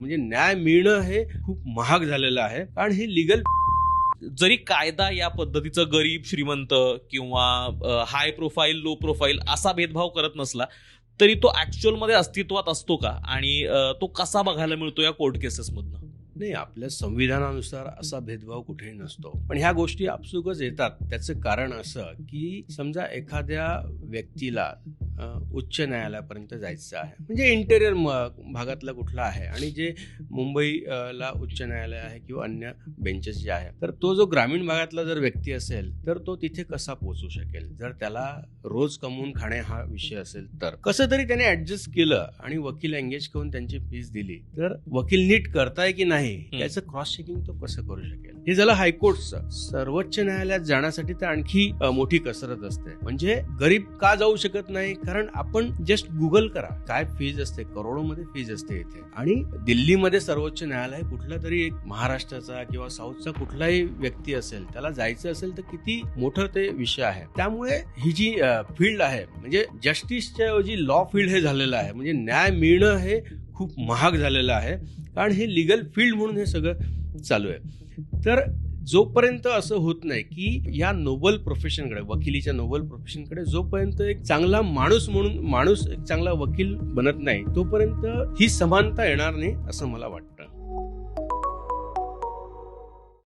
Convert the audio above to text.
म्हणजे न्याय मिळणं हे खूप महाग झालेलं आहे. कारण हे लिगल जरी कायदा या पद्धतीचं गरीब श्रीमंत किंवा हाय प्रोफाईल लो प्रोफाईल असा भेदभाव करत नसला तरी तो ऍक्च्युअल मध्ये अस्तित्वात असतो का आणि तो कसा बघायला मिळतो या कोर्ट केसेस मधनं? नाही, आपल्या संविधानानुसार असा भेदभाव कुठेही नसतो. पण ह्या गोष्टी आपसुकच येतात. त्याचं कारण असं की समजा एखाद्या व्यक्तीला उच्च न्यायालयापर्यंत जायचं आहे, म्हणजे इंटेरियर भागातला कुठला आहे आणि जे मुंबईला उच्च न्यायालय आहे किंवा अन्य बेंचेस जे आहे, तर तो जो ग्रामीण भागातला जर व्यक्ती असेल तर तो तिथे कसा पोहोचू शकेल? जर त्याला रोज कमवून खाणे हा विषय असेल तर कसं तरी त्याने ऍडजस्ट केलं आणि वकील एंगेज करून त्यांची फीस दिली, तर वकील नीट करताय की नाही याचं क्रॉस चेकिंग तो कसं करू शकेल? हे झालं हायकोर्टचं. सर्वोच्च न्यायालयात जाण्यासाठी तर आणखी मोठी कसरत असते. म्हणजे गरीब का जाऊ शकत नाही? कारण आपण जस्ट गुगल करा, काय फीज असते, करोडोमध्ये फीज असते इथे. आणि दिल्लीमध्ये सर्वोच्च न्यायालय, कुठला तरी एक महाराष्ट्राचा किंवा साऊथचा कुठलाही व्यक्ती असेल त्याला जायचं असेल तर किती मोठं ते विषय आहे. त्यामुळे ही जी फील्ड आहे, म्हणजे जस्टिसच्या ऐवजी लॉ फील्ड हे झालेलं आहे. म्हणजे न्याय मिळणं हे खूप महाग झालेलं आहे. कारण हे लिगल फील्ड म्हणून हे सगळं चालू आहे. तर जोपर्यंत असं होत नाही की या नोबल प्रोफेशनकडे, वकिलीच्या नोबल प्रोफेशनकडे जोपर्यंत एक चांगला माणूस एक चांगला वकील बनत नाही, तोपर्यंत ही समानता येणार नाही असं मला वाटतं.